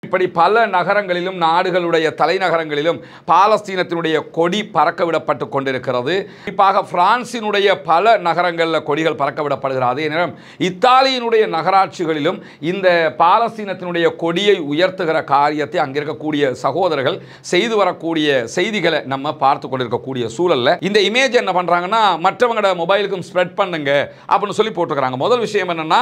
இப்படி பல நகரங்களிலும் நாடுகளுடைய தலைநகரங்களிலும் பாலஸ்தீனத்தினுடைய கொடி பறக்க விடப்பட்டு கொண்டிருக்கிறது. குறிப்பாக பிரான்சினுடைய பல நகரங்களில் கொடிகள் பறக்க விடப்படுகிறது. அதே நேரம் இத்தாலியினுடைய நகராட்சிகளிலும் இந்த பாலஸ்தீனத்தினுடைய கொடியை உயர்த்துகிற காரியத்தை அங்கே இருக்கக்கூடிய சகோதரர்கள் செய்து வரக்கூடிய செய்திகளை நம்ம பார்த்து கொண்டிருக்கக்கூடிய சூழல்ல இந்த இமேஜ் என்ன பண்றாங்கன்னா, மற்றவங்களோட மொபைலுக்கும் ஸ்ப்ரெட் பண்ணுங்க அப்படின்னு சொல்லி போட்டுக்கிறாங்க. முதல் விஷயம் என்னன்னா,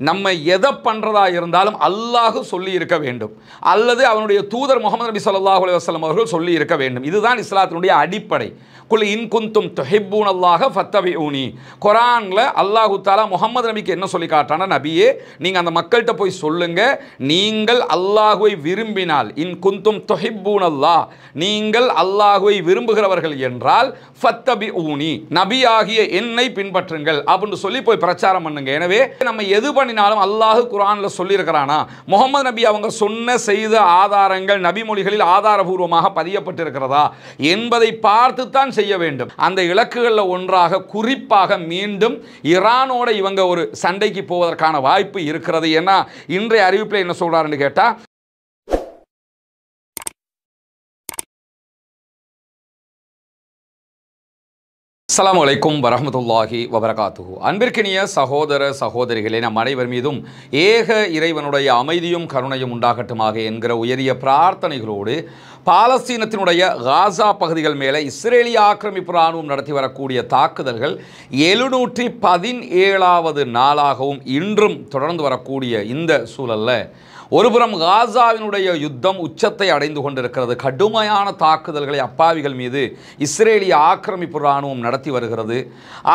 நம்ம எதை பண்றதா இருந்தாலும் அல்லாஹ் சொல்லி இருக்க வேண்டும், அல்லது அவனுடைய தூதர் முஹம்மது நபி ஸல்லல்லாஹு அலைஹி வஸல்லம் அவர்கள் சொல்லி இருக்க வேண்டும். இதுதான் இஸ்லாத்தினுடைய அடிப்படை. குல் இன் குன்தும் துஹிப்பூனல்லாஹ ஃபத்தபிஊனி. குர்ஆன்ல அல்லாஹ் தஆலா முஹம்மது நபிக்கு என்ன சொல்லி காட்டானா, நபியே நீங்க அந்த மக்கள்கிட்ட போய் சொல்லுங்க, நீங்கள் அல்லாஹ்வை விரும்பினால், இன் குன்தும் துஹிப்பூனல்லாஹ், நீங்கள் அல்லாஹ்வை விரும்புகிறவர்கள் என்றால் ஃபத்தபிஊனி, நபியாகிய என்னை பின்பற்றுங்கள் அப்படின்னு சொல்லி போய் பிரச்சாரம் பண்ணுங்க. எனவே நம்ம எது பண்ணினாலும் அல்லாஹ் குர்ஆன்ல சொல்லி இருக்கிறானா, முஹம்மது நபி அவங்க சொன்ன செய்த ஆதாரங்கள் நபிமொழிகளில் ஆதாரபூர்வமாக பதியப்பட்டிருக்கிறதா என்பதை பார்த்துத்தான் செய்ய வேண்டும். அந்த இலக்குகளில் ஒன்றாக குறிப்பாக மீண்டும் ஈரானோட இவங்க ஒரு சண்டைக்கு போவதற்கான வாய்ப்பு இருக்கிறது. ஏன்னா இன்றைய அறிவிப்பில் என்ன சொல்றாருன்னு கேட்டா, அஸ்ஸலாமு அலைக்கும் வரஹ்மத்துல்லாஹி வபரகாத்துஹு. அன்பிற்கினிய சகோதர சகோதரிகளே, நம் அனைவர் மீதும் ஏக இறைவனுடைய அமைதியும் கருணையும் உண்டாகட்டுமாக என்கிற உயரிய பிரார்த்தனைகளோடு பாலஸ்தீனத்தினுடைய காசா பகுதிகள் மேலே இஸ்ரேலிய ஆக்கிரமிப்பு இராணுவம் நடத்தி வரக்கூடிய தாக்குதல்கள் 717வது நாளாகவும் இன்றும் தொடர்ந்து வரக்கூடிய இந்த சூழல்ல ஒருபுறம் காசாவினுடைய யுத்தம் உச்சத்தை அடைந்து கொண்டிருக்கிறது. கடுமையான தாக்குதல்களை அப்பாவிகள் மீது இஸ்ரேலிய ஆக்கிரமிப்பு இராணுவம் நடத்தி வருகிறது.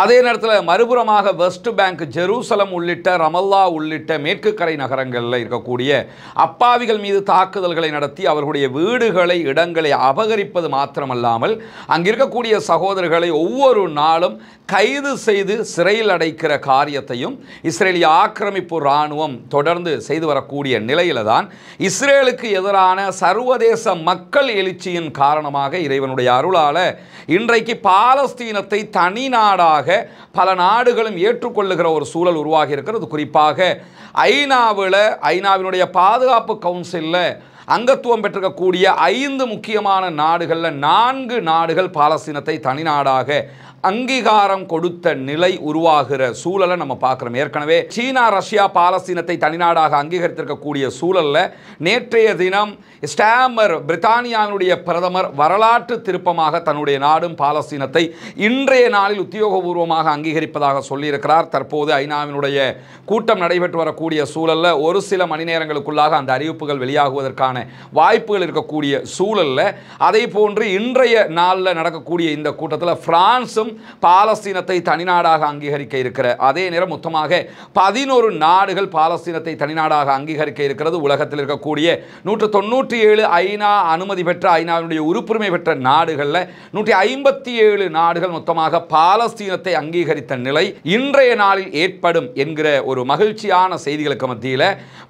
அதே நேரத்தில் மறுபுறமாக வெஸ்ட் பேங்க், ஜெருசலம் உள்ளிட்ட ரமல்லா உள்ளிட்ட மேற்கு கரை நகரங்களில் இருக்கக்கூடிய அப்பாவிகள் மீது தாக்குதல்களை நடத்தி அவர்களுடைய வீடுகளை இடங்களை அபகரிப்பது மாத்திரமல்லாமல் அங்கிருக்கக்கூடிய சகோதரர்களை ஒவ்வொரு நாளும் கைது செய்து சிறையில் அடைக்கிற காரியத்தையும் இஸ்ரேலிய ஆக்கிரமிப்பு இராணுவம் தொடர்ந்து செய்து வரக்கூடிய நிலையில தான் இஸ்ரேலுக்கு எதிரான சர்வதேச மக்கள் எழுச்சியின் காரணமாக இறைவனுடைய அருளால இன்றைக்கு பாலஸ்தீனத்தை தனி நாடாக பல நாடுகளும் ஏற்றுக்கொள்ளுகிற ஒரு சூழல் உருவாகி இருக்கிறது. குறிப்பாக ஐநாவினுடைய பாதுகாப்பு கவுன்சிலில் அங்கத்துவம் பெற்றிருக்கக்கூடிய 5 முக்கியமான நாடுகளில் 4 நாடுகள் பாலஸ்தீனத்தை தனிநாடாக அங்கீகாரம் கொடுத்த நிலை உருவாகிற சூழலை நம்ம பார்க்குறோம். ஏற்கனவே சீனா, ரஷ்யா பாலஸ்தீனத்தை தனிநாடாக அங்கீகரித்திருக்கக்கூடிய சூழலில் நேற்றைய தினம் ஸ்டாமர், பிரித்தானியாவினுடைய பிரதமர், வரலாற்று திருப்பமாக தன்னுடைய நாடும் பாலஸ்தீனத்தை இன்றைய நாளில் உத்தியோகபூர்வமாக அங்கீகரிப்பதாக சொல்லியிருக்கிறார். தற்போது ஐநாவினுடைய கூட்டம் நடைபெற்று வரக்கூடிய சூழலில் ஒரு சில மணி நேரங்களுக்குள்ளாக அந்த அறிவிப்புகள் வெளியாகுவதற்கான வாய்ப்புகள் இருக்கக்கூடிய சூழலில், அதே போன்று இன்றைய நாளில் நடக்கக்கூடிய இந்த கூட்டத்தில் பிரான்சும் பாலஸ்தீனத்தை தனிநாடாக அங்கீகரிக்க இருக்கிற அதே நேரம் மொத்தமாக 11 நாடுகள் பாலஸ்தீனத்தை தனிநாடாக அங்கீகரிக்க இருக்கிறது. உலகத்தில் இருக்கக்கூடிய 197 ஐநா அனுமதி பெற்ற, ஐநாவினுடைய உறுப்புரிமை பெற்ற நாடுகளில் 157 நாடுகள் மொத்தமாக பாலஸ்தீனத்தை அங்கீகரித்த நிலை இன்றைய நாளில் ஏற்படும் என்கிற ஒரு மகிழ்ச்சியான செய்திகளுக்கு மத்தியில்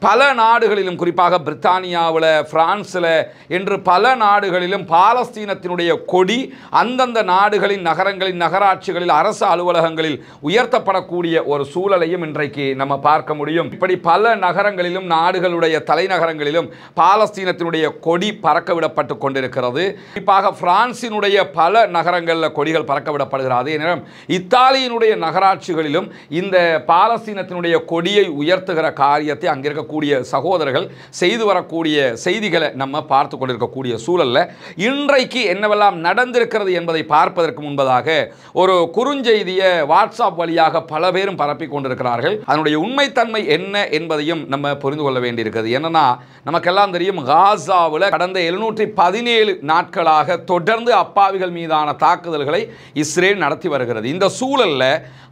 பல நாடுகளிலும், குறிப்பாக பிரித்தானியாவில், பிரான்ஸில் என்று பல நாடுகளிலும் பாலஸ்தீனத்தினுடைய கொடி அந்தந்த நாடுகளின் நகரங்களின் நகராட்சிகளில் அரசு அலுவலகங்களில் உயர்த்தப்படக்கூடிய ஒரு சூழலையும் இன்றைக்கு நம்ம பார்க்க முடியும். இப்படி பல நகரங்களிலும் நாடுகளுடைய தலைநகரங்களிலும் பாலஸ்தீனத்தினுடைய கொடி பறக்க விடப்பட்டு கொண்டிருக்கிறது. குறிப்பாக பிரான்சினுடைய பல நகரங்களில் கொடிகள் பறக்க விடப்படுகிறது. அதே நேரம் இத்தாலியினுடைய நகராட்சிகளிலும் இந்த பாலஸ்தீனத்தினுடைய கொடியை உயர்த்துகிற காரியத்தை அங்கிருக்கக்கூடிய சகோதரர்கள் செய்து வரக்கூடிய செய்திகளை நம்ம பார்த்து கொண்டிருக்கக்கூடிய சூழல்ல இன்றைக்கு என்னவெல்லாம் நடந்திருக்கிறது என்பதை பார்ப்பதற்கு முன்பதாக ஒரு குறுஞ்செய்தியை வாட்ஸ்அப் வழியாக பல பேரும் பரப்பி கொண்டிருக்கிறார்கள். அதனுடைய உண்மைத்தன்மை என்ன என்பதையும் நம்ம புரிந்து கொள்ள வேண்டியிருக்கிறது. என்னன்னா, நமக்கெல்லாம் தெரியும், காசாவில் கடந்த 717 நாட்களாக தொடர்ந்து அப்பாவிகள் மீதான தாக்குதல்களை இஸ்ரேல் நடத்தி வருகிறது. இந்த சூழல்ல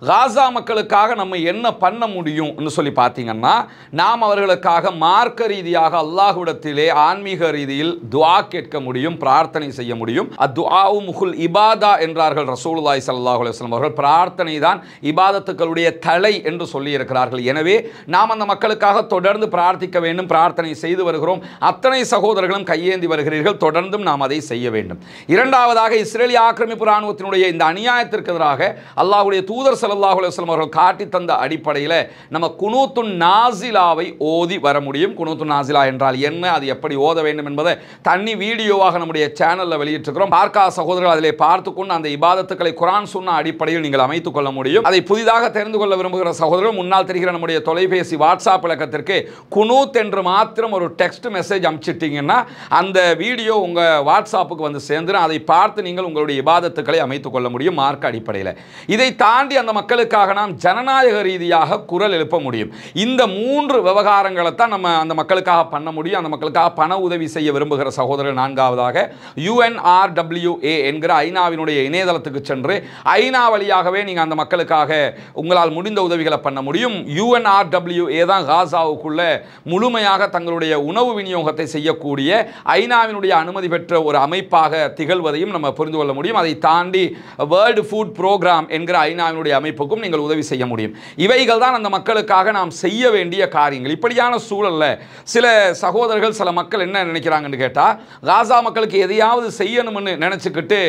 காசா மக்களுக்காக நம்ம என்ன பண்ண முடியும்னு சொல்லி பார்த்தீங்கன்னா, நாம் அவர்களுக்காக மார்க்க ரீதியாக அல்லாஹ்விடத்திலே ஆன்மீக ரீதியில் துஆ கேட்க முடியும், பிரார்த்தனை செய்ய முடியும். அத்துஆஉ முகுல் இபாதா என்றார்கள் ரசூலுல்லாஹி ஸல்லல்லாஹு அலைஹி வஸல்லம் அவர்கள். பிரார்த்தனை தான் இபாதத்துக்களுடைய தலை என்று சொல்லி இருக்கிறார்கள். எனவே நாம் அந்த மக்களுக்காக தொடர்ந்து பிரார்த்திக்க வேண்டும், பிரார்த்தனை செய்து வருகிறோம். அத்தனை சகோதரர்களும் கையேந்தி வருகிறீர்கள், தொடர்ந்தும் நாம் அதை செய்ய வேண்டும். இரண்டாவதாக, இஸ்ரேலிய ஆக்கிரமிப்பு இராணுவத்தினுடைய இந்த அநியாயத்திற்கு எதிராக அல்லாஹ்வுடைய தூதர் ஸல்லல்லாஹு அலைஹி வஸல்லம் அவர்கள் காட்டி தந்த அடிப்படையில் நம்ம குனூத்துன் நாசிலாவை ஓதி வர முடியும். குனூத்துன் நாசிலா என்றால் என்ன, அது எப்படி ஓத வேண்டும் என்பதை தனி வீடியோவாக நம்முடைய சேனலில் வெளியிட்டிருக்கிறோம். பார்க்காத சகோதரர்கள் அதிலே பார்த்துக்கொண்டு அந்த இபாதத்துக்களை குர்ஆன் சுன்னா அடிப்படையில் நீங்கள் அமைத்துக் கொள்ள முடியும். அதை புதிதாக தெரிந்து கொள்ள விரும்புகிற சகோதரர்கள் முன்னால் தெரிகிற நம்முடைய தொலைபேசி வாட்ஸ்அப் இலக்கத்திற்கு குனூத் என்று மாத்திரம் ஒரு டெக்ஸ்ட் மெசேஜ் அனுப்பிச்சிட்டீங்கன்னா அந்த வீடியோ உங்கள் வாட்ஸ்அப்புக்கு வந்து சேர்ந்துடும். அதை பார்த்து நீங்கள் உங்களுடைய இபாதத்துக்களை அமைத்துக் கொள்ள முடியும் மார்க்க அடிப்படையில். இதை தாண்டி அந்த மக்களுக்காக நாம் ஜனநாயக ரீதியாக குரல் எழுப்ப முடியும். இந்த 3 விவகாரங்களை தான் நம்ம அந்த மக்களுக்காக பண்ண முடியும். அந்த மக்களுக்காக பண உதவி செய்ய விரும்புகிற சகோதரர்கள் நான்காவதாக UNRWA என்கிற ஐநாவினுடைய இணையதளத்துக்கு சென்று ஐநா வழியாகவே நீங்கள் அந்த மக்களுக்காக உங்களால் முடிந்த உதவிகளை பண்ண முடியும். UNRWA தான் காசாவுக்குள்ள முழுமையாக தங்களுடைய உணவு விநியோகத்தை செய்யக்கூடிய ஐநாவினுடைய அனுமதி பெற்ற ஒரு அமைப்பாக திகழ்வதையும் நம்ம புரிந்து கொள்ள முடியும். அதை தாண்டி வேர்ல்டு ஃபுட் ப்ரோக்ராம் என்கிற ஐநாவினுடைய அமைப்புக்கும் நீங்கள் உதவி செய்ய முடியும். இவைகள் தான் அந்த மக்களுக்காக நாம் செய்ய வேண்டிய காரியங்கள். இப்படியான சூழலில் சில சகோதரர்கள் சில மக்கள் என்ன நினைக்கிறாங்கன்னு கேட்டால், காசா மக்களுக்கு எதையாவது செய்யணும்னு நினச்சிக்கிட்டு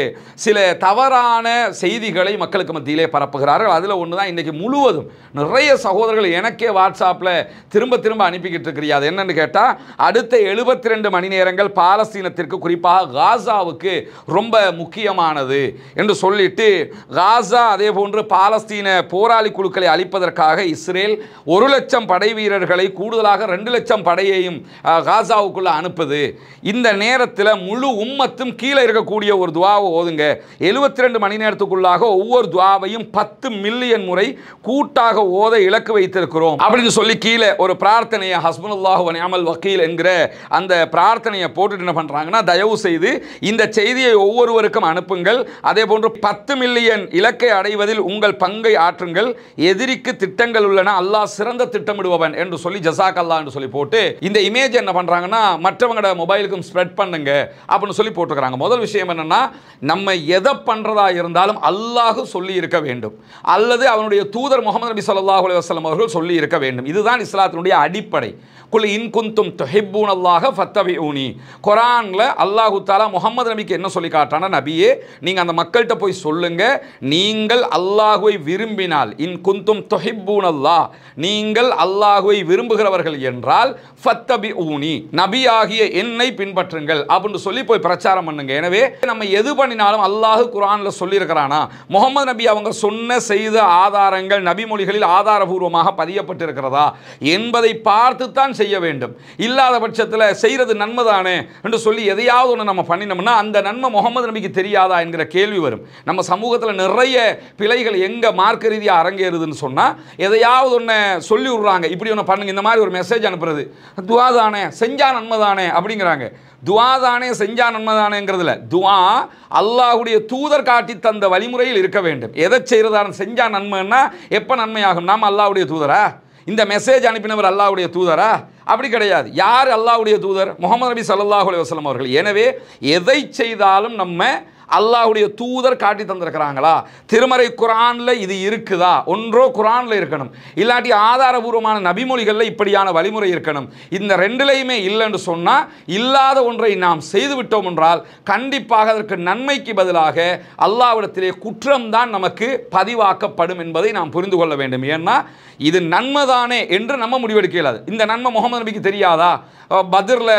சில தவறான செய்திகளை மக்களுக்கு மத்தியிலே பரப்புகிறார்கள். அதில் ஒன்று தான் இன்றைக்கி முழுவதும் நிறைய சகோதரர்கள் எனக்கே வாட்ஸ்அப்பில் திரும்ப திரும்ப அனுப்பிக்கிட்டு இருக்கிறீங்க. அது என்னன்னு கேட்டால், அடுத்த 72 மணி நேரங்கள் பாலஸ்தீனத்திற்கு குறிப்பாக காசாவுக்கு ரொம்ப முக்கியமானது என்று சொல்லிட்டு காசா அதே போன்று பாலஸ்தீன போராளி குழுக்களை அழிப்பதற்காக இஸ்ரேல் 1 லட்சம் படை வீரர்களை கூடுதலாக 2 லட்சம் படையையும் காசாவுக்குள்ள அனுப்புது. இந்த நேரத்தில் முழு உம்மத்தும் கீழே இருக்கக்கூடிய ஒரு துவாவை ஓதுங்க. 72 மணி நேரத்துக்குள்ளாக ஒவ்வொரு துவாவையும் 10 மில்லியன் முறை கூட்டாக ஓத இலக்கு வைத்திருக்கிறோம் அப்படின்னு சொல்லி கீழே ஒரு பிரார்த்தனையை ஹஸ்புனல்லாஹு வ நிஅமல் வக்கீல் என்கிற அந்த பிரார்த்தனையை போட்டுட்டு என்ன பண்றாங்கன்னா, தயவு செய்து இந்த செய்தியை ஒவ்வொருவருக்கும் அனுப்புங்கள். அதே போன்று 10 மில்லியன் இலக்கை அடைவதில் உங்கள் பங்கை ஆற்றுங்கள். எதிரிக்கு திட்டங்கள் உள்ளன, அல்லாஹ் சிறந்த திட்டமிடுபவன் என்று சொல்லி ஜஸாக் அல்லாஹ் என்று சொல்லி போட்டு இந்த இமேஜ் என்ன பண்றாங்கன்னா மற்றவங்களோட மொபைலுக்கும் ஸ்ப்ரெட் பண்ணுங்க அப்படின்னு சொல்லி போட்டுக்கிறாங்க. முதல் விஷயம் என்னன்னா, நம்ம எதை பண்றதா இருந்தாலும் அல்லாஹ் சொல்லி இருக்க வேண்டும் அல்லது அவனுடைய தூதர் முஹம்மது நபி ஸல்லல்லாஹு அலைஹி வஸல்லம் அவர்கள் சொல்லி இருக்க வேண்டும். இதுதான் இஸ்லாத்தினுடைய அடிப்படை. குல் இன் குன்தும் துஹிப்பூனல்லாஹ ஃபத்தபிஊனி. குர்ஆன்ல அல்லாஹ் தஆலா முஹம்மது நபிக்கு என்ன சொல்லி காட்டானா, நபியே நீங்க அந்த மக்கள்கிட்ட போய் சொல்லுங்க, நீங்கள் அல்லாஹ்வை விரும்பினால், இன் குன்தும் துஹிப்பூனல்லாஹ், நீங்கள் அல்லாஹ்வை விரும்புகிறவர்கள் என்றால் ஃபத்தபிஊனி, நபியாகிய என்னை பின்பற்றுங்கள் அப்படின்னு சொல்லி போய் பிரச்சாரம் பண்ணுங்க. எனவே நம்ம எது பண்ணினாலும் அல்லாஹ் குர்ஆன்ல சொல்லி இருக்கிறானா, முஹம்மது நபி அவங்க சொன்ன செய்த ஆதாரங்கள் நபிமொழிகளில் ஆதாரபூர்வமாக பதியப்பட்டிருக்கிறதா என்பதை பார்த்து தான் செய்ய வேண்டும். இல்லாத பட்சத்தில் செய்யறது நன்மைதானே என்று சொல்லி எதையாவது ஒன்று நம்ம பண்ணினோம்னா அந்த நன்மை முகமது நபிக்கு தெரியாதா என்கிற கேள்வி வரும். நம்ம சமூகத்தில் நிறைய பிழைகள் எங்க மார்க்க ரீதியாக அரங்கேறுதுன்னு சொன்னா, எதையாவது ஒன்று சொல்லி விடுறாங்க, இப்படி ஒன்று பண்ணுங்க, இந்த மாதிரி ஒரு மெசேஜ் அனுப்புறது, துவா தானே செஞ்சா நன்மை தானே அப்படிங்கிறாங்க. துவா தானே செஞ்சா நன்மை தானேங்கிறதுல துவா அல்லாஹ்வுடைய தூதர் காட்டி தந்த வழிமுறையில் இருக்க வேண்டும். எதை செய்யறதான செஞ்சா நன்மைன்னா எப்போ நன்மையாகும்? நாம் அல்லாஹ்வுடைய தூதரா? இந்த மெசேஜ் அனுப்பினவர் அல்லாஹ்வுடைய தூதரா? அப்படி கிடையாது. யார் அல்லாஹ்வுடைய தூதர்? முஹம்மது நபி ஸல்லல்லாஹு அலைஹி வஸல்லம் அவர்கள். எனவே எதை செய்தாலும் நம்ம அல்லாஹ்வுடைய தூதர் காட்டி தந்திருக்கிறாங்களா, திருமறை குர்ஆன்ல இது இருக்குதா, ஒன்றோ குர்ஆன்ல இருக்கணும், இல்லாட்டி ஆதாரபூர்வமான நபிமொழிகளில் இப்படியான வழிமுறை இருக்கணும். இந்த ரெண்டுலையுமே இல்லைன்னு சொன்னால், இல்லாத ஒன்றை நாம் செய்து விட்டோம் என்றால் கண்டிப்பாக அதற்கு நன்மைக்கு பதிலாக அல்லாஹ்விடத்திலே குற்றம்தான் நமக்கு பதிவாக்கப்படும் என்பதை நாம் புரிந்து கொள்ள வேண்டும். ஏன்னா இது நன்மைதானே என்று நம்ம முடிவெடுக்க இயலாது. இந்த நன்மை முகமது நபிக்கு தெரியாதா? பத்ரில்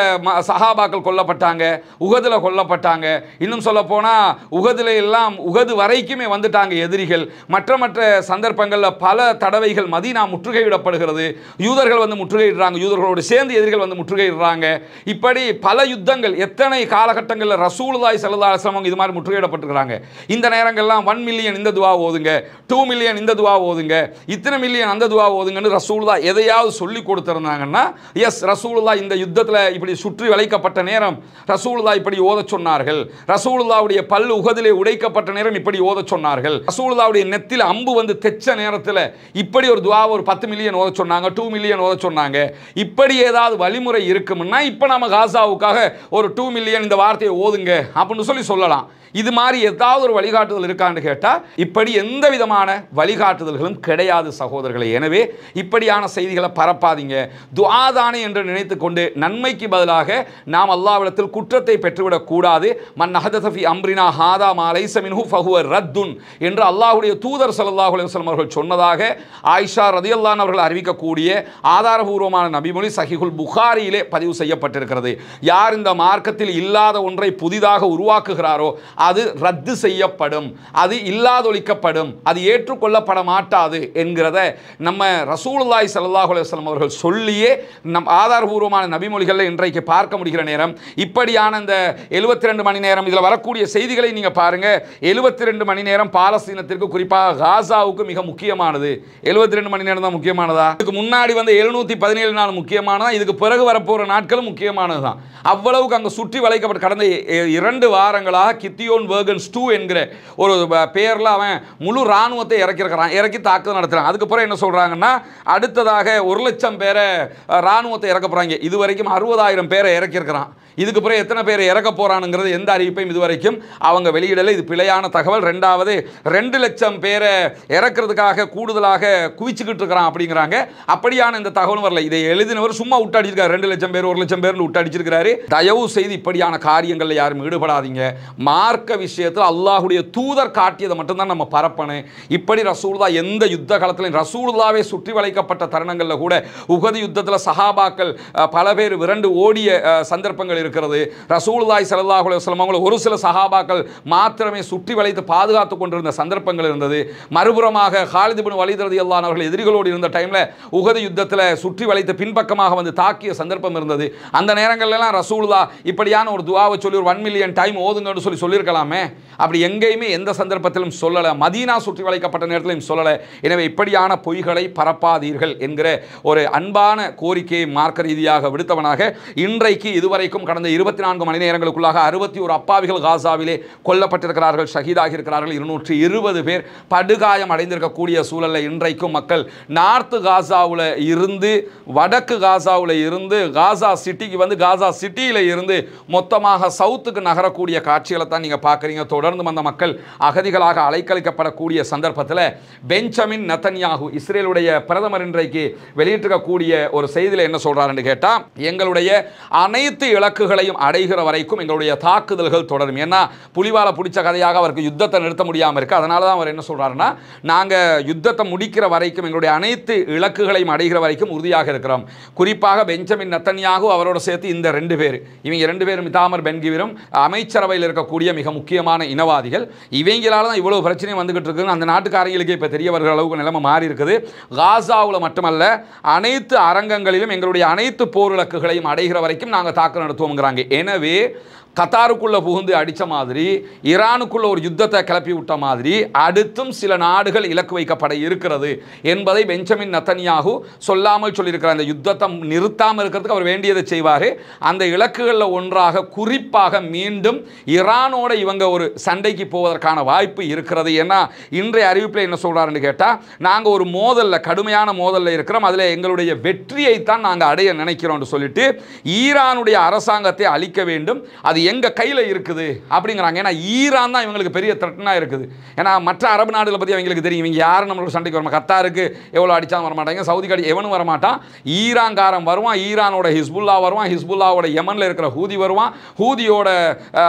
சஹாபாக்கள் கொல்லப்பட்டாங்க, உஹதுல கொல்லப்பட்டாங்க, இன்னும் சொல்ல போனால் உஹதுல எல்லாம் உஹது வரைக்குமே வந்துட்டாங்க எதிரிகள். மற்ற சந்தர்ப்பங்களில் பல தடவைகள் மதீனா முற்றுகையிடப்படுகிறது, யூதர்கள் வந்து முற்றுகையிடுறாங்க, யூதர்களோடு சேர்ந்து எதிரிகள் வந்து முற்றுகையிடுறாங்க. இப்படி பல யுத்தங்கள் எத்தனை காலகட்டங்களில் ரசூலுல்லாஹி ஸல்லல்லாஹு அலைஹி வஸல்லம் இது மாதிரி முற்றுகையிடப்பட்டிருக்கிறாங்க. இந்த நேரங்கள்லாம் 1 மில்லியன் இந்த துவா ஓதுங்க, 2 மில்லியன் இந்த துவா ஓதுங்க, இத்தனை மில்லியன் அந்த துவா ஓதுங்கன்னு ரசூலுல்லாஹ் எதையாவது சொல்லி கொடுத்திருந்தாங்கன்னா, எஸ் ரசூலுல்லாஹ் இந்த யுத்தத்தில் இப்படி சுற்றி வளைக்கப்பட்ட நேரம் ரசூலுல்லாஹ் இப்படி ஓத சொன்னார்கள், ரசூலுல்லாஹ்வுடைய பல்லு உஹதிலே உடைக்கப்பட்ட நேரம் இப்படி ஓத சொன்னார்கள், ரசூலுல்லாஹ்வுடைய நெத்தில அம்பு வந்து தெச்ச நேரத்தில் இப்படி ஒரு துவா ஒரு 10 மில்லியன் ஓத சொன்னாங்க, 2 மில்லியன் ஓத சொன்னாங்க. இப்படி ஏதாவது வழிமுறை இருக்கும்னா இப்போ நம்ம காசாவுக்காக ஒரு 2 மில்லியன் இந்த வார்த்தையை ஓதுங்க அப்படின்னு சொல்லலாம். இது மாதிரி ஏதாவது ஒரு வழிகாட்டுதல் இருக்கான்னு கேட்டால் இப்படி எந்த விதமான வழிகாட்டுதல்களும் கிடையாது சகோதரர்களே. எனவே இப்படியான செய்திகளை பரப்பாதீங்க. துஆதானே என்று நினைத்து கொண்டு நன்மைக்கு பதிலாக நாம் அல்லாஹ்விடத்தில் குற்றத்தை பெற்றுவிடக் கூடாது. மன் அஹதஸ ஃபீ அம்ரினா ஹாதா மா லைஸ மின்ஹு ஃபஹுவ ரத்துன் என்று அல்லாஹ்வுடைய தூதர் ஸல்லல்லாஹு அலைஹி வஸல்லம் அவர்கள் சொன்னதாக ஆயிஷா ரலியல்லாஹு அன்ஹா அவர்கள் அறிவிக்கக்கூடிய ஆதாரபூர்வமான நபிமொழி சஹீஹுல் புகாரியிலே பதிவு செய்யப்பட்டிருக்கிறது. யார் இந்த மார்க்கத்தில் இல்லாத ஒன்றை புதிதாக உருவாக்குகிறாரோ அது ரத்து செய்யப்படும், அது இல்லாதொழிக்கப்படும், அது ஏற்றுக்கொள்ளப்பட மாட்டாது என்கிறத நம்ம ரசூலுல்லாஹி ஸல்லல்லாஹு அலைஹி வஸல்லம் அவர்கள் சொல்லியே நம் ஆதாரபூர்வமான நபிமொழிகளில் இன்றைக்கு பார்க்க முடிகிற நேரம் இப்படியான இந்த 72 மணி நேரம் இதில் வரக்கூடிய செய்திகளை நீங்கள் பாருங்க. 72 மணி நேரம் பாலஸ்தீனத்திற்கு குறிப்பாக காசாவுக்கு மிக முக்கியமானது. 72 மணி நேரம் தான் முக்கியமானதா? இதுக்கு முன்னாடி வந்து 717 நாள் முக்கியமானதா? இதுக்கு பிறகு வரப்போகிற நாட்களும் முக்கியமானது தான். அவ்வளவுக்கு அங்கே சுற்றி வளைக்கப்பட்ட கடந்த 2 வாரங்களாக கித்தியோன் வேர்கன்ஸ் 2 என்கிற ஒரு பேரில் அவன் முழு இராணுவத்தை இறக்கி தாக்குதல் நடத்துகிறான். அதுக்கப்புறம் என்ன சொல்கிறாங்கன்னா அடுத்ததாக 1,00,000 பேரை இராணுவத்தை இறக்க போகிறாங்க. இது வரைக்கும் 60,000 பேரை இறக்கியிருக்கிறான். இதுக்கு பிறகு எத்தனை பேர் இறக்க போகிறானுங்கிறது எந்த அறிவிப்பையும் இதுவரைக்கும் அவங்க வெளியிடலை. இது பிழையான தகவல். 2வது 2,00,000 பேரை இறக்கிறதுக்காக கூடுதலாக குவிச்சுக்கிட்டு இருக்கிறான் அப்படிங்கிறாங்க. அப்படியான இந்த தகவலும் வரல. இதை எழுதினவர் சும்மா விட்டடிச்சிருக்காரு. 2,00,000 பேர் 1,00,000 பேர் விட்டடிச்சிருக்கிறாரு. தயவு செய்து இப்படியான காரியங்களில் யாரும் ஈடுபடாதீங்க. மார்க்க விஷயத்தில் அல்லாஹ்வுடைய தூதர் காட்டியதை மட்டும்தான் நம்ம பரப்பணும். இப்படி ரசூலுல்லாஹ் எந்த யுத்த காலத்திலும் ரசூலுல்லாஹ்வே சுற்றி வளைக்கப்பட்ட தருணங்களில் கூட உஹது யுத்தத்தில் சஹாபாக்கள் பல பேர் விரண்டு ஓடிய சந்தர்ப்பங்கள் இருக்கிறது. ரசூலுல்லாஹி ஸல்லல்லாஹு அலைஹி வஸல்லம் அவங்களை ஒரு சில சஹாபாக்கள் மாத்திரமே சுற்றி வளைத்து பாதுகாத்துக் கொண்டிருந்த சந்தர்ப்பங்கள் இருந்தது. மறுபுறமாக காலித் இப்னு வலீத் ரலியல்லாஹு அன்ஹு அவர்கள் எதிரிகளோடு இருந்த டைமில் உஹது யுத்தத்தில் சுற்றி வளைத்து பின்பக்கமாக வந்து தாக்கிய சந்தர்ப்பம் இருந்தது. அந்த நேரங்களெல்லாம் ரசூலுல்லாஹ் இப்படியான ஒரு துஆவை சொல்லி ஒரு 1 மில்லியன் டைம் ஓதுங்கன்னு சொல்லியிருக்கலாமே. அப்படி எங்கேயுமே எந்த சந்தர்ப்பத்திலும் சொல்லலை. மதீனா சுற்றி வளைக்கப்பட்ட நேரத்திலும் சொல்லலை. எனவே இப்படியான பொய்களை பரப்பாதீர்கள் என்கிற ஒரு அன்பான கோரிக்கையை மார்க்க ரீதியாக விடுத்தவனாக இன்றைக்கு இதுவரைக்கும் கடந்த 24 மணி நேரங்களுக்குள்ளாக 61 அப்பாவிகள் காசாவிலே கொல்லப்பட்டிருக்கிறார்கள், ஷஹீதாகி இருக்கிறார்கள். 220 பேர் படுகாயம் அடைந்திருக்கக்கூடிய சூழலில் இன்றைக்கும் மக்கள் நார்த்து காசாவில் இருந்து வடக்கு காசாவில் இருந்து காசா சிட்டிக்கு வந்து காசா சிட்டியில் இருந்து மொத்தமாக சவுத்துக்கு நகரக்கூடிய காட்சிகளை தான் நீங்கள் பார்க்குறீங்க. தொடர்ந்து வந்த மக்கள் அகதிகளாக அலைக்கழிக்கப்படக்கூடிய சந்தர்ப்பத்தில் பெஞ்சமின் நெதன்யாகு இஸ்ரேலுடைய பிரதமர் இன்றைக்கு வெளியிட்டிருக்கக்கூடிய ஒரு செய்தியில் என்ன சொல்கிறாருன்னு கேட்டால், எங்களுடைய அனைத்து இலக்குகளையும் அடைகிற வரைக்கும் எங்களுடைய தாக்குதல்கள் தொடரும். ஏன்னா புலிவால பிடிச்ச கதையாக அவருக்கு யுத்தத்தை நிறுத்த முடியாமல் இருக்கு. அதனால தான் அவர் என்ன சொல்றாருன்னா, நாங்கள் யுத்தத்தை முடிக்கிற வரைக்கும் எங்களுடைய அனைத்து இலக்குகளையும் அடைகிற வரைக்கும் உறுதியாக இருக்கிறோம். குறிப்பாக பெஞ்சமின் நெதன்யாகு அவரோட சேர்த்து இந்த 2 பேர், இவங்க 2 பேரும் இத்தாமர் பென்கிவிரும் அமைச்சரவையில் இருக்கக்கூடிய மிக முக்கியமான இனவாதிகள். இவங்களால தான் இவ்வளவு பிரச்சனையும் வந்துகிட்டு இருக்குன்னு அந்த நாட்டுக்காரங்களுக்கு இப்போ தெரிய வருகிற அளவுக்கு நிலைமை மாறி இருக்குது. காசாவில் மட்டுமல்ல அனைத்து அரங்கங்களிலும் எங்களுடைய அனைத்து போர் இலக்குகளையும் அடைகிற வரைக்கும் நாங்கள் தாக்குதல் நடத்துவோங்கிறாங்க. எனவே கத்தாருக்குள்ளே புகுந்து அடித்த மாதிரி, ஈரானுக்குள்ள ஒரு யுத்தத்தை கிளப்பி விட்ட மாதிரி அடுத்தும் சில நாடுகள் இலக்கு வைக்கப்பட இருக்கிறது என்பதை பெஞ்சமின் நெதன்யாகு சொல்லாமல் சொல்லியிருக்கிறார். அந்த யுத்தத்தை நிறுத்தாமல் இருக்கிறதுக்கு அவர் வேண்டியதை செய்வார். அந்த இலக்குகளில் ஒன்றாக குறிப்பாக மீண்டும் ஈரானோட இவங்க ஒரு சண்டைக்கு போவதற்கான வாய்ப்பு இருக்கிறது. ஏன்னா இன்றைய அறிவிப்பில் என்ன சொல்கிறாருன்னு கேட்டால், நாங்கள் ஒரு மோதலில் கடுமையான மோதலில் இருக்கிறோம், அதில் எங்களுடைய வெற்றியைத்தான் நாங்கள் அடைய நினைக்கிறோம்னு சொல்லிட்டு ஈரானுடைய அரசாங்கத்தை அழிக்க வேண்டும், அது எங்க கையில் இருக்குது அப்படிங்கிறாங்க. ஏன்னா ஈரான் தான் இவங்களுக்கு பெரிய த்ரெட்னா இருக்குது. ஏன்னா மற்ற அரபு நாடுகளை பற்றி அவங்களுக்கு தெரியும், இவங்க யாரும் நம்மளோட சண்டைக்கு வரமா, கத்தாருக்கு எவ்வளோ அடித்தாலும் வரமாட்டாங்க, சவுதிக்கு அடி எவனும் வரமாட்டான், ஈரான்காரன் வருவான், ஈரானோட ஹிஸ்புல்லா வருவான், ஹிஸ்புல்லாவோட யமனில் இருக்கிற ஹூதி வருவான், ஹூதியோட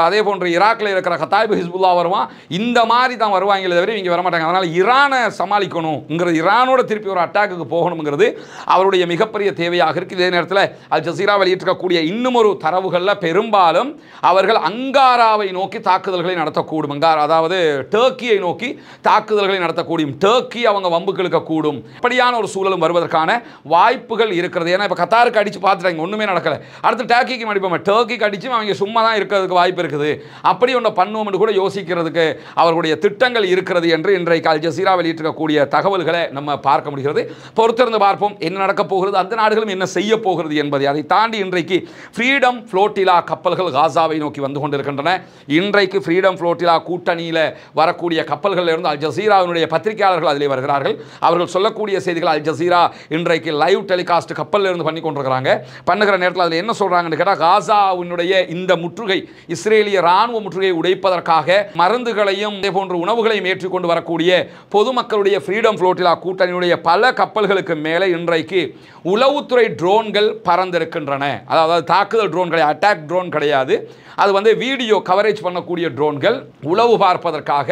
அதே போன்ற ஈராக்கில் இருக்கிற கத்தாயிபு ஹிஸ்புல்லா வருவான். இந்த மாதிரி தான் வருவாங்களே தவிர இவங்க வரமாட்டாங்க. அதனால் ஈரானை சமாளிக்கணுங்கிறது, ஈரானோட திருப்பி ஒரு அட்டாக்கு போகணுங்கிறது அவருடைய மிகப்பெரிய தேவையாக இருக்குது. இதே நேரத்தில் அல் ஜசீரா வெளியிட்டிருக்கக்கூடிய இன்னும் ஒரு தரவுகளில் பெரும்பாலும் அவர்கள் அங்காராவை நோக்கி தாக்குதல்களை நடத்தக்கூடும். அதாவது டர்க்கியை நோக்கி தாக்குதல்களை நடத்தக்கூடும். டர்க்கி அவங்க வம்புக்கு இழுக்கக்கூடும். இப்படியான ஒரு சூழலும் வருவதற்கான வாய்ப்புகள் இருக்கிறது. ஏன்னா இப்போ கத்தாருக்கு அடித்து பார்த்துட்டாங்க, ஒன்றுமே நடக்கலை. அடுத்து டர்க்கிக்கு அடிப்போம், டர்க்கிக்கு அடித்து அவங்க சும்மா தான் இருக்கிறதுக்கு வாய்ப்பு இருக்குது. அப்படி ஒன்று பண்ணுவோம் என்று கூட யோசிக்கிறதுக்கு அவர்களுடைய திட்டங்கள் இருக்கிறது என்று இன்றைக்கு அல் ஜசீரா வெளியிட்டிருக்கக்கூடிய தகவல்களை நம்ம பார்க்க முடிகிறது. பொறுத்திருந்து பார்ப்போம் என்ன நடக்கப் போகிறது, அந்த நாடுகளும் என்ன செய்ய போகிறது என்பதை. அதை தாண்டி இன்றைக்கு ஃப்ரீடம் ஃப்ளோட்டிலா கப்பல்கள் காசாவை காசாவை நோக்கி வந்து கொண்டிருக்கின்றன. இன்றைக்கு ஃப்ரீடம் ஃப்ளோட்டிலா கூட்டணியில் வரக்கூடிய கப்பல்களில் இருந்து அல் ஜசீராவினுடைய பத்திரிகையாளர்கள் அதிலே வருகிறார்கள். அவர்கள் சொல்லக்கூடிய செய்திகள் அல் ஜசீரா இன்றைக்கு லைவ் டெலிகாஸ்ட் கப்பலில் இருந்து பண்ணி கொண்டிருக்கிறாங்க. பண்ணுகிற நேரத்தில் அதில் என்ன சொல்கிறாங்கன்னு கேட்டால், காசாவினுடைய இந்த முற்றுகை, இஸ்ரேலிய ராணுவ முற்றுகையை உடைப்பதற்காக மருந்துகளையும் இதே போன்ற உணவுகளையும் ஏற்றிக்கொண்டு வரக்கூடிய பொதுமக்களுடைய ஃப்ரீடம் ஃப்ளோட்டிலா கூட்டணியுடைய பல கப்பல்களுக்கு மேலே இன்றைக்கு உளவுத்துறை ட்ரோன்கள் பறந்திருக்கின்றன. அதாவது தாக்குதல் ட்ரோன் கிடையாது, அட்டாக் ட்ரோன் கிடையாது, அது வந்து வீடியோ கவரேஜ் பண்ணக்கூடிய ட்ரோன்கள். உளவு பார்ப்பதற்காக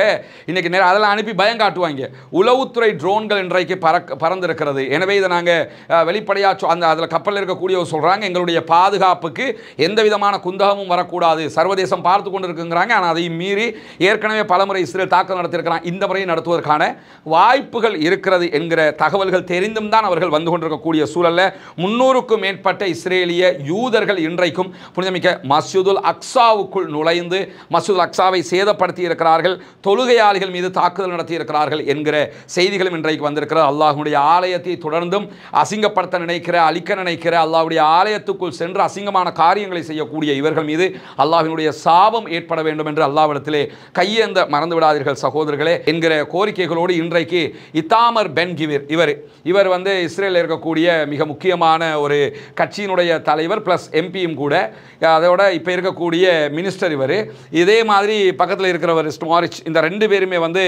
இன்னைக்கு அதெல்லாம் அனுப்பி பயம் காட்டுவாங்க. உளவுத்துறை ட்ரோன்கள் இன்றைக்கு பறந்திருக்கிறது. எனவே இதை நாங்கள் வெளிப்படையாக அதில் கப்பலில் இருக்கக்கூடியவர் சொல்கிறாங்க, எங்களுடைய பாதுகாப்புக்கு எந்த விதமான குந்தகமும் வரக்கூடாது, சர்வதேசம் பார்த்து கொண்டு இருக்குங்கிறாங்க. ஆனால் அதை மீறி ஏற்கனவே பலமுறை இஸ்ரேல் தாக்குதல் நடத்தியிருக்கிறான், இந்த முறையை நடத்துவதற்கான வாய்ப்புகள் இருக்கிறது என்கிற தகவல்கள் தெரிந்தும் தான் அவர்கள் வந்து கொண்டிருக்கக்கூடிய சூழலில் 300க்கும் மேற்பட்ட இஸ்ரேலிய யூதர்கள் இன்றைக்கும் புனிதமிக்க மஸ்ஜிதுல் அக்ஸாவுக்குள் நுழைந்து மஸ்ஜிதுல் அக்ஸாவை சேதப்படுத்தி இருக்கிறார்கள், தொழுகையாளிகள் மீது தாக்குதல் நடத்தி இருக்கிறார்கள் என்கிற செய்திகளும் இன்றைக்கு வந்திருக்கிறது. அல்லாஹ்வுடைய ஆலயத்தை தொடர்ந்தும் அசிங்கப்படுத்த நினைக்கிற, அழிக்க நினைக்கிற, அல்லாஹ்வுடைய ஆலயத்துக்குள் சென்று அசிங்கமான காரியங்களை செய்யக்கூடிய இவர்கள் மீது அல்லாஹ்வினுடைய சாபம் ஏற்பட வேண்டும் என்று அல்லாஹ்விடத்திலே கையேந்த மறந்து விடாதீர்கள் சகோதரர்களே என்கிற கோரிக்கைகளோடு இன்றைக்கு இத்தாமர் பென் கிவிர் இவர் வந்து இஸ்ரேலில் இருக்கக்கூடிய மிக முக்கியமான ஒரு கட்சியினுடைய தலைவர் பிளஸ் எம்பியும் கூட, அதோட இப்போ இருக்கக்கூடிய மினிஸ்டர் இவர். இதே மாதிரி பக்கத்தில் இருக்கிறவர் ஸ்மாரிச். இந்த ரெண்டு பேருமே வந்து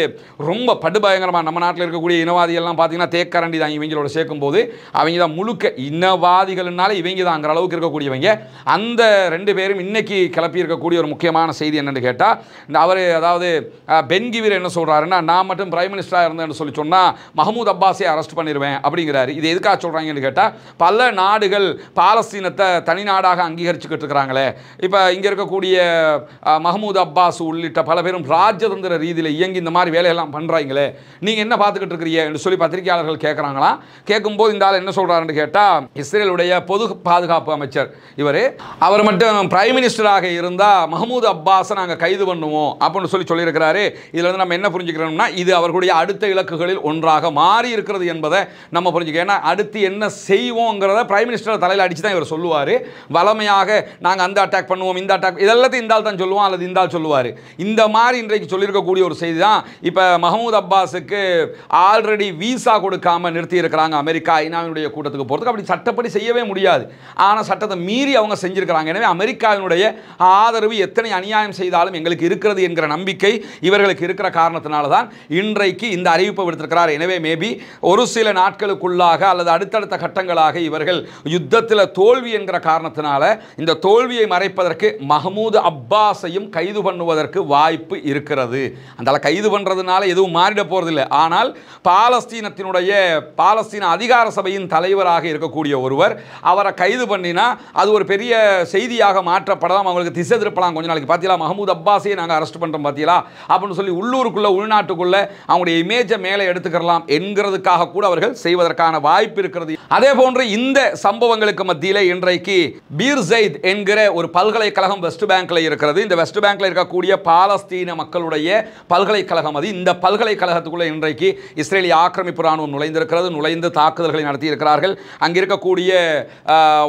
ரொம்ப படுபயங்கரமாக, நம்ம நாட்டில் இருக்கக்கூடிய இனவாதிகள்லாம் பார்த்தீங்கன்னா தேக்கரண்டி தான் இவங்களோட சேர்க்கும்போது அவங்க தான் முழுக்க இனவாதிகள்னால இவங்க தாங்கிற அளவுக்கு இருக்கக்கூடியவங்க. அந்த ரெண்டு பேரும் இன்னைக்கு கிளப்பி இருக்கக்கூடிய ஒரு முக்கியமான செய்தி என்னென்னு கேட்டால், அவர் அதாவது பென் கிவிர் என்ன சொல்கிறாருன்னா, நான் மட்டும் பிரைம் மினிஸ்டராக இருந்தேன்னு சொல்லி சொன்னால் மஹமூத் அப்பாஸை அரெஸ்ட் பண்ணிடுவேன் அப்படிங்கிறாரு. இது எதுக்காக சொல்கிறாங்கன்னு கேட்டால், பல நாடுகள் பாலஸ்தீனத்தை தனி நாடாக அங்கீகரிச்சுக்கிட்டு இருக்கிறாங்களே, இப்போ இங்கே இருக்கக்கூடிய மஹமூத் அப்பாஸ் உள்ளிட்ட பல பேரும் ராஜதந்திர ரீதியில் இயங்கி இந்த மாதிரி வேலையெல்லாம் பண்ணுறாங்களே, நீங்கள் என்ன பார்த்துக்கிட்டு இருக்கிறீங்க என்று சொல்லி பத்திரிகையாளர்கள் கேட்குறாங்களாம். கேட்கும்போது இந்த ஆள் என்ன சொல்கிறாருன்னு கேட்டால், இஸ்ரேலுடைய பொது பாதுகாப்பு அமைச்சர் அவர் மட்டும் பிரைம் மினிஸ்டராக இருந்தால் மஹமூத் அப்பாஸை நாங்கள் கைது பண்ணுவோம் அப்படின்னு சொல்லியிருக்கிறாரு. இதில் வந்து நம்ம என்ன புரிஞ்சுக்கிறோம்னா, இது அவர்களுடைய அடுத்த இலக்குகளில் ஒன்றாக மாறி இருக்கிறது என்பதை நம்ம புரிஞ்சுக்க. ஏன்னா அடுத்து என்ன செய்வோங்கிறத பிரைம் மினிஸ்டர் தலையில் அடித்து தான் இவர் சொல்லுவார். வளமையாக நாங்கள் அந்த அட்டாக் பண்ணுவோம், இந்த அட்டாக், இதெல்லாத்தையும் இந்த ஆள் தான் சொல்லுவோம் அல்லது இந்த ஆள் சொல்லுவார். இந்த மாதிரி இன்றைக்கு சொல்லியிருக்கக்கூடிய ஒரு செய்தி தான். இப்போ மஹமூத் அப்பாஸுக்கு ஆல்ரெடி வீசா கொடுக்காமல் நிறுத்தி இருக்கிறாங்க அமெரிக்கா ஐநாவினுடைய கூட்டத்துக்கு போகிறதுக்கு. அப்படி சட்டப்படி செய்யவே முடியாது, ஆனால் சட்டத்தை மீறி அவங்க செஞ்சிருக்கிறாங்க. எனவே அமெரிக்காவினுடைய ஆதரவு எத்தனை அநியாயம் செய்தாலும் எங்களுக்கு இருக்கிறது என்கிற நம்பிக்கை இவர்களுக்கு இருக்கிற காரணத்தினால தான் இன்றைக்கு இந்த அறிவிப்பை விடுத்திருக்கிறார். எனவே மேபி ஒரு சில நாட்களுக்குள்ளாக அல்லது அடுத்தடுத்த கட்டங்களாக இவர்கள் யுத்தத்தில் தோல்வி என்கிற காரணத்தினால இந்த தோல்வியை மறைப்பதற்கு மஹமூத் அப்பாஸையும் கைது பண்ணுவதற்கு வாய்ப்பு இருக்கிறது. அந்த கைது பண்ணுறதுனால எதுவும் மாறிட போகிறதில்லை. ஆனால் பாலஸ்தீன அதிகார சபையின் தலைவராக இருக்கக்கூடிய ஒருவர், அவரை கைது பண்ணினா அது ஒரு பெரிய செய்தியாக மாற்றப்படலாம், அவங்களுக்கு திசை திருப்பலாம். கொஞ்ச நாளைக்கு பார்த்தீங்களா மஹமூத் அப்பாஸையே நாங்கள் அரெஸ்ட் பண்ணுறோம் பார்த்தீங்களா அப்படின்னு சொல்லி உள்ளூருக்குள்ளே உள்நாட்டுக்குள்ளே அவங்களுடைய இமேஜை மேலே எடுத்துக்கலாம் என்கிறதுக்காக கூட அவர்கள் செய்வதற்கான வாய்ப்பு இருக்கிறது. அதே போன்று இந்த சம்பவங்களுக்கு மத்தியில் இன்றைக்கு பீர் ஜெயித் என்கிற ஒரு பல்கலைக்கழகம் வெஸ்ட் பேங்க்ல இருக்கிறது. இந்த வெஸ்ட் பேங்க்ல இருக்கக்கூடிய பாலஸ்தீன மக்களுடைய பல்கலைக்கழகம் அது. இந்த பல்கலைக்கழகத்துக்குள்ள இன்றைக்கு இஸ்ரேலிய ஆக்கிரமிப்பு ராணுவம் நுழைந்திருக்கிறது. நுழைந்து தாக்குதல்களை நடத்தி இருக்கிறார்கள். அங்கே இருக்கக்கூடிய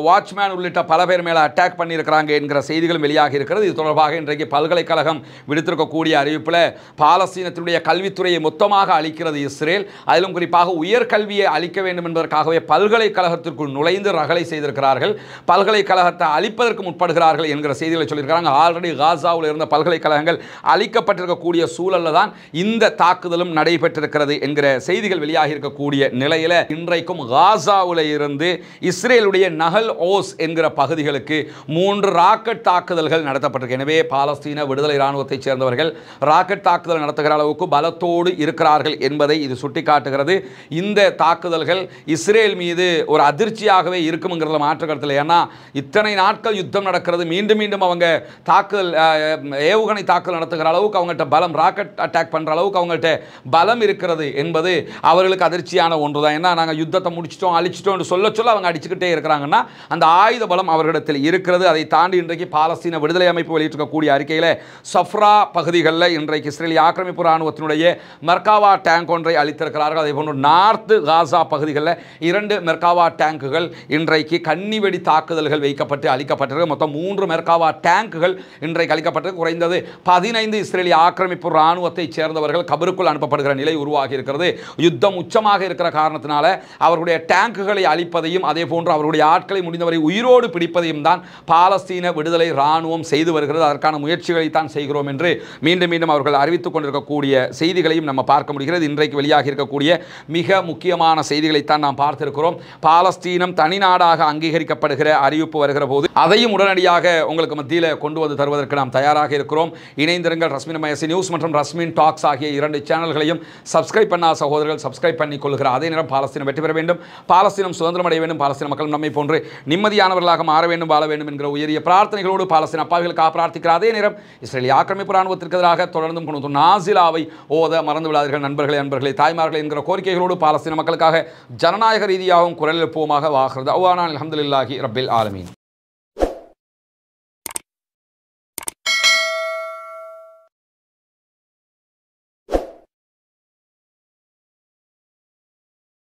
வாட்ச்மேன் உள்ளிட்ட பல பேர் மேலே அட்டாக் பண்ணியிருக்கிறாங்க என்கிற செய்திகளும் வெளியாகி இருக்கிறது. இது தொடர்பாக இன்றைக்கு பல்கலைக்கழகம் விடுத்திருக்கக்கூடிய அறிவிப்பில் பாலஸ்தீனத்தினுடைய கல்வித்துறையை மொத்தமாக அளிக்கிறது இஸ்ரேல், அதிலும் குறிப்பாக உயர்கல்வியை அளிக்க வேண்டும் என்பதற்காகவே பல்கலைக்கழகத்திற்குள் நுழைந்து ரகளை செய்திருக்கிறார்கள். பல்கலைக்கழகத்தை அழிப்பதற்கு முற்படுகிறார்கள் என்கிற செய்திகளை சொல்லியிருக்கிறாங்க. ஆல்ரெடி காசாவில் இருந்த பல்கலைக்கழகங்கள் அழிக்கப்பட்டிருக்கக்கூடிய சூழலில் தான் இந்த தாக்குதலும் நடைபெற்றிருக்கிறது என்கிற செய்திகள் வெளியாகி இருக்கக்கூடிய நிலையில் இன்றைக்கும் காசாவில் இருந்து இஸ்ரேலுடைய நஹல் ஓஸ் என்கிற பகுதிகளுக்கு 3 ராக்கெட் தாக்குதல்கள் நடத்தப்பட்டிருக்கு. எனவே பாலஸ்தீன விடுதலை இராணுவத்தைச் சேர்ந்தவர்கள் ராக்கெட் தாக்குதல் நடத்துகிற அளவுக்கு பலத்தோடு இருக்கிறார்கள் என்பதை இது சுட்டிக்காட்டுகிறது. இந்த தாக்குதல்கள் இஸ்ரேல் மீது ஒரு அதிர்ச்சியாகவே இருக்கும்ங்கிறதுல மாற்று கருத்தில். ஏன்னா இத்தனை நாட்கள் யுத்தம் நடக்கிறது, மீண்டும் மீண்டும் அவங்க தாக்குதல் ஏவுகணை தாக்குதல் நடத்துகிற அளவுக்கு அவங்கள்ட்ட பலம், ராக்கெட் அட்டாக் பண்ணுற அளவுக்கு அவங்கள்ட்ட பலம் இருக்கிறது என்பது அவர்களுக்கு அதிர்ச்சியான ஒன்று தான். ஏன்னா நாங்கள் யுத்தத்தை முடிச்சிட்டோம் அழிச்சிட்டோம் சொல்ல அவங்க அடிச்சுக்கிட்டே இருக்கிறாங்கன்னா அந்த ஆயுத பலம் அவர்களிடத்தில் இருக்கிறது. அதை தாண்டி இன்றைக்கு பாலஸ்தீன விடுதலை அமைப்பு வெளியிட்டிருக்கக்கூடிய அறிக்கையில் சஃப்ரா பகுதிகளில் இன்றைக்கு இஸ்ரேலிய ஆக்கிரமிப்பு ராணுவத்தினுடைய மெர்காவா டேங்க் ஒன்றை அளித்திருக்கிறார்கள். அதே போன்று நார்த்து காசா பகுதிகளில் 2 மெர்காவா டேங்குகள் இன்றைக்கு கன்னிவெடி தாக்குதல்கள் வைக்கப்பட்டு அளிக்கப்பட்டிருக்கு. மொத்தம் 3 மெர்காவா டேங்குகள் இன்றைக்கு அளிக்கப்பட்டு குறைந்தது 15 இஸ்ரேலிய ஆக்கிரமிப்பு இராணுவத்தைச் சேர்ந்தவர்கள் கபருக்குள் அனுப்பப்படுகிற நிலை உருவாகி இருக்கிறது. யுத்தம் உச்சமாக இருக்கிற காரணத்தினால அவர்களுடைய டேங்குகளை அழிப்பதையும் அதே போன்று அவர்களுடைய ஆட்களை முடிந்தவரை உயிரோடு பிடிப்பதையும் தான் பாலஸ்தீன விடுதலை இராணுவம் செய்து வருகிறது. அதற்கான முயற்சிகளை தான் செய்கிறோம் என்று மீண்டும் மீண்டும் அவர்கள் அறிவித்துக் கொண்டிருக்கக்கூடிய செய்திகளையும் நம்ம பார்க்க முடிகிறது. இன்றைக்கு வெளியாகி இருக்கக்கூடிய மிக முக்கியமான செய்திகளைத்தான் நாம் பார்த்திருக்கிறோம். பாலஸ்தீனம் தனிநாடாக அங்கீகரிக்கப்படுகிற அறிவிப்பு வருகிற போது அதையும் உடனடியாக உங்களுக்கு மத்தியில் கொண்டு வந்து தருவதற்கு நாம் தயாராக இருக்கிறோம். இணைந்திருங்கள். ரஸ்மின் மயசி நியூஸ் மற்றும் ரஸ்மின் டாக்ஸ் ஆகிய 2 சேனல்களையும் சப்ஸ்கிரைப் பண்ணாத சகோதரர்கள் சப்ஸ்கிரைப் பண்ணிக் கொள்கிற அதே நேரம் பாலஸ்தீனம் வெற்றி பெற வேண்டும், பாலஸ்தீனம் சுதந்திரம் அடைய வேண்டும், பாலஸ்தீன மக்கள் நம்மை போன்று நிம்மதியானவர்களாக மாற வேண்டும், வாழ வேண்டும் என்கிற உயரிய பிரார்த்தனைகளோடு பாலஸ்தீன அப்பாவிகளுக்காக பிரார்த்திக்கிற அதே நேரம் இஸ்ரேலிய ஆக்கிரமிப்பு இராணுவத்திற்கு எதிராக தொடர்ந்தும் குனூத் நாசிலாவை ஓத மறந்து விடாதீர்கள். நண்பர்களே, தாய்மார்களே என்கிற கோரிக்கைகளோடு பாலஸ்தீன மக்களுக்காக ஜனநாயக ரீதியாகவும் குரல் எழுப்புவோமாக. வாகிறது அல்ஹம்துலில்லாஹி ரப்பில் ஆலமீன்.